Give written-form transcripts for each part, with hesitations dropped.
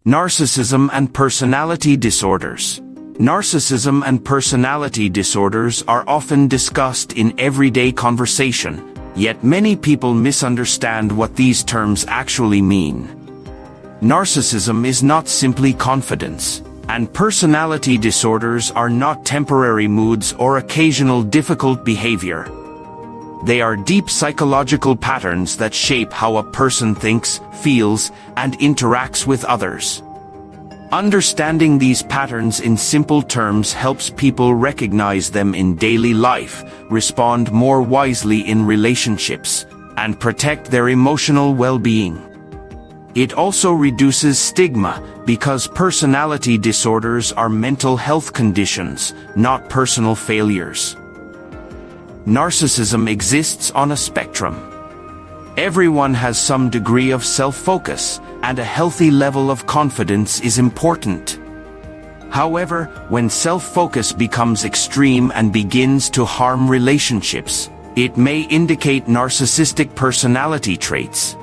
Narcissism and Personality Disorders. Narcissism and personality disorders are often discussed in everyday conversation, yet many people misunderstand what these terms actually mean. Narcissism is not simply confidence, and personality disorders are not temporary moods or occasional difficult behavior. They are deep psychological patterns that shape how a person thinks, feels, and interacts with others. Understanding these patterns in simple terms helps people recognize them in daily life, respond more wisely in relationships, and protect their emotional well-being. It also reduces stigma, because personality disorders are mental health conditions, not personal failures. Narcissism exists on a spectrum. Everyone has some degree of self-focus, and a healthy level of confidence is important. However, when self-focus becomes extreme and begins to harm relationships, it may indicate narcissistic personality traits.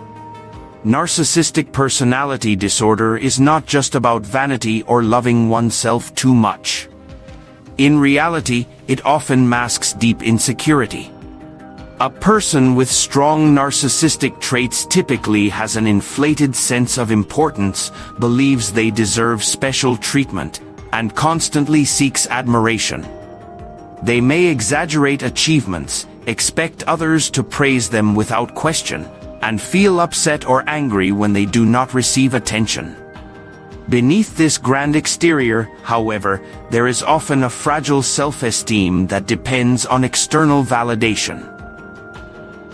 Narcissistic personality disorder is not just about vanity or loving oneself too much. In reality, it often masks deep insecurity. A person with strong narcissistic traits typically has an inflated sense of importance, believes they deserve special treatment, and constantly seeks admiration. They may exaggerate achievements, expect others to praise them without question, and feel upset or angry when they do not receive attention. Beneath this grand exterior, however, there is often a fragile self-esteem that depends on external validation.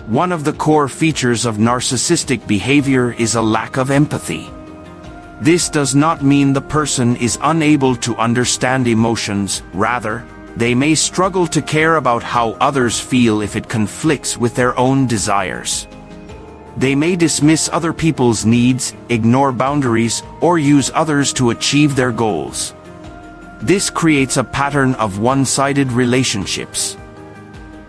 One of the core features of narcissistic behavior is a lack of empathy. This does not mean the person is unable to understand emotions, rather, they may struggle to care about how others feel if it conflicts with their own desires. They may dismiss other people's needs, ignore boundaries, or use others to achieve their goals. This creates a pattern of one-sided relationships.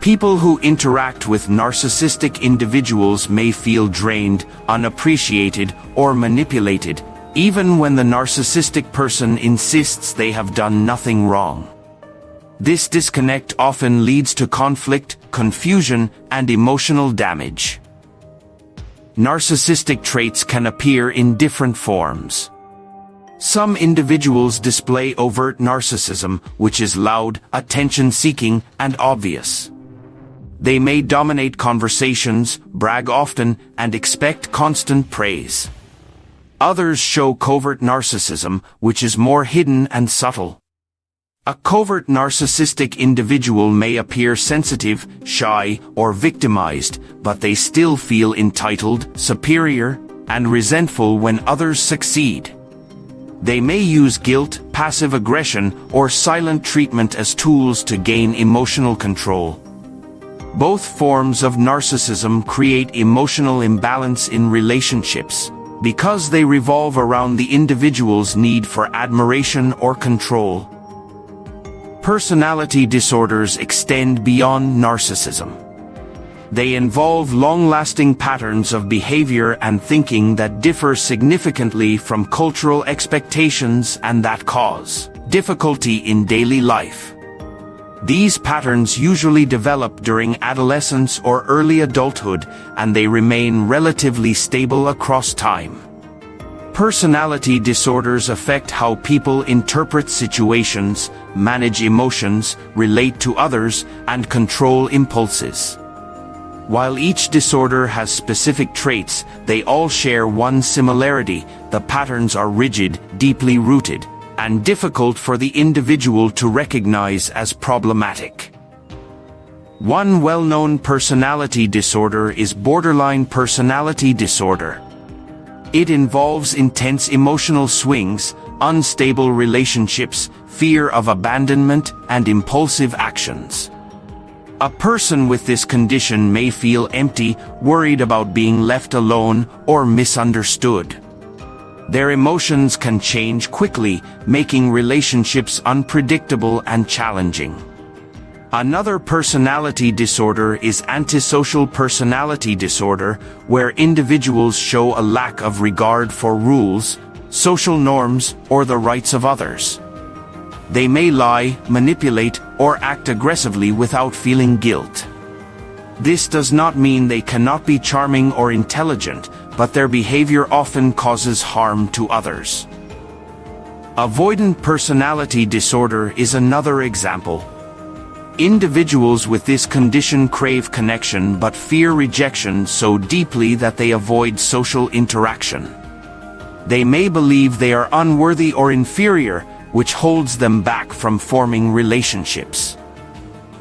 People who interact with narcissistic individuals may feel drained, unappreciated, or manipulated, even when the narcissistic person insists they have done nothing wrong. This disconnect often leads to conflict, confusion, and emotional damage. Narcissistic traits can appear in different forms. Some individuals display overt narcissism, which is loud, attention-seeking, and obvious. They may dominate conversations, brag often, and expect constant praise. Others show covert narcissism, which is more hidden and subtle. A covert narcissistic individual may appear sensitive, shy, or victimized, but they still feel entitled, superior, and resentful when others succeed. They may use guilt, passive aggression, or silent treatment as tools to gain emotional control. Both forms of narcissism create emotional imbalance in relationships, because they revolve around the individual's need for admiration or control. Personality disorders extend beyond narcissism. They involve long-lasting patterns of behavior and thinking that differ significantly from cultural expectations and that cause difficulty in daily life. These patterns usually develop during adolescence or early adulthood, and they remain relatively stable across time. Personality disorders affect how people interpret situations, manage emotions, relate to others, and control impulses. While each disorder has specific traits, they all share one similarity: the patterns are rigid, deeply rooted, and difficult for the individual to recognize as problematic. One well-known personality disorder is borderline personality disorder. It involves intense emotional swings, unstable relationships, fear of abandonment, and impulsive actions. A person with this condition may feel empty, worried about being left alone, or misunderstood. Their emotions can change quickly, making relationships unpredictable and challenging. Another personality disorder is antisocial personality disorder, where individuals show a lack of regard for rules, social norms, or the rights of others. They may lie, manipulate, or act aggressively without feeling guilt. This does not mean they cannot be charming or intelligent, but their behavior often causes harm to others. Avoidant personality disorder is another example. Individuals with this condition crave connection but fear rejection so deeply that they avoid social interaction. They may believe they are unworthy or inferior, which holds them back from forming relationships.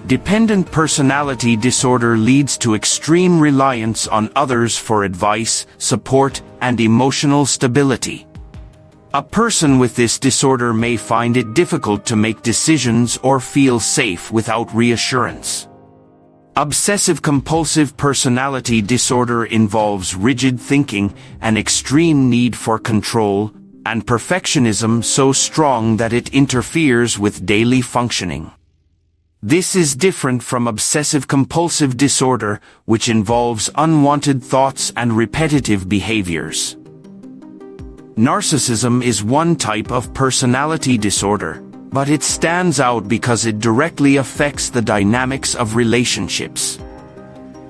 Dependent personality disorder leads to extreme reliance on others for advice, support, and emotional stability. A person with this disorder may find it difficult to make decisions or feel safe without reassurance. Obsessive-compulsive personality disorder involves rigid thinking, an extreme need for control, and perfectionism so strong that it interferes with daily functioning. This is different from obsessive-compulsive disorder, which involves unwanted thoughts and repetitive behaviors. Narcissism is one type of personality disorder, but it stands out because it directly affects the dynamics of relationships.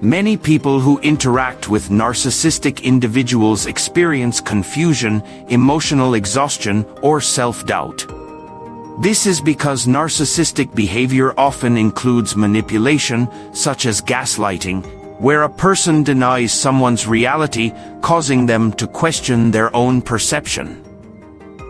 Many people who interact with narcissistic individuals experience confusion, emotional exhaustion, or self-doubt. This is because narcissistic behavior often includes manipulation, such as gaslighting, where a person denies someone's reality, causing them to question their own perception.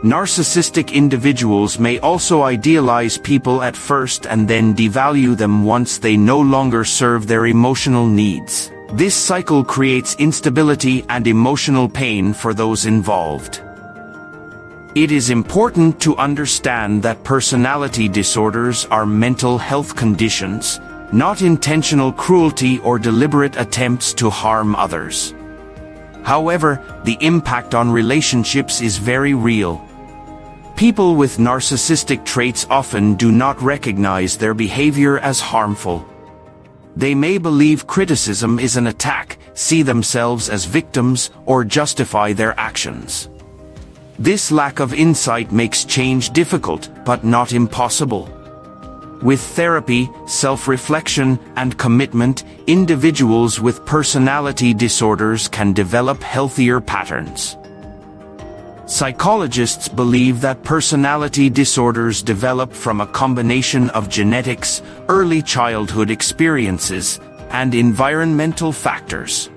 Narcissistic individuals may also idealize people at first and then devalue them once they no longer serve their emotional needs. This cycle creates instability and emotional pain for those involved. It is important to understand that personality disorders are mental health conditions, not intentional cruelty or deliberate attempts to harm others. However, the impact on relationships is very real. People with narcissistic traits often do not recognize their behavior as harmful. They may believe criticism is an attack, see themselves as victims, or justify their actions. This lack of insight makes change difficult, but not impossible. With therapy, self-reflection, and commitment, individuals with personality disorders can develop healthier patterns. Psychologists believe that personality disorders develop from a combination of genetics, early childhood experiences, and environmental factors.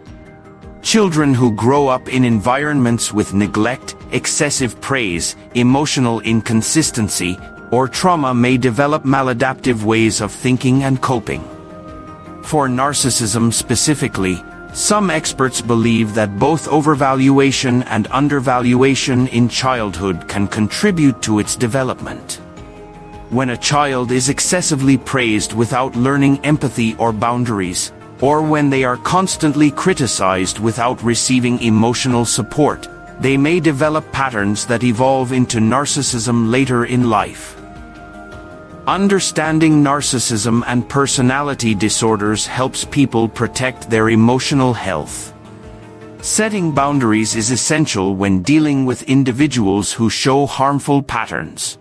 Children who grow up in environments with neglect, excessive praise, emotional inconsistency, or trauma may develop maladaptive ways of thinking and coping. For narcissism specifically, some experts believe that both overvaluation and undervaluation in childhood can contribute to its development. When a child is excessively praised without learning empathy or boundaries, or when they are constantly criticized without receiving emotional support, they may develop patterns that evolve into narcissism later in life. Understanding narcissism and personality disorders helps people protect their emotional health. Setting boundaries is essential when dealing with individuals who show harmful patterns.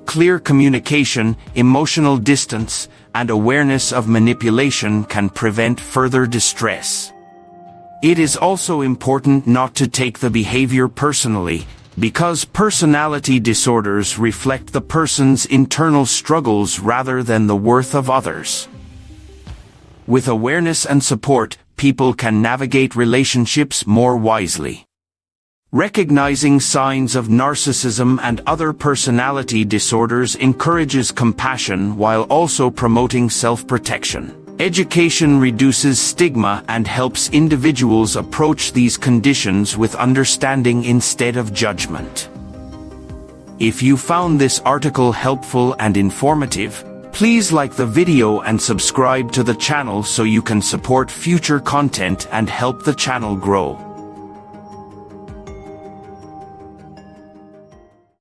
Clear communication, emotional distance, and awareness of manipulation can prevent further distress. It is also important not to take the behavior personally, because personality disorders reflect the person's internal struggles rather than the worth of others. With awareness and support, people can navigate relationships more wisely. Recognizing signs of narcissism and other personality disorders encourages compassion while also promoting self-protection. Education reduces stigma and helps individuals approach these conditions with understanding instead of judgment. If you found this article helpful and informative, please like the video and subscribe to the channel so you can support future content and help the channel grow.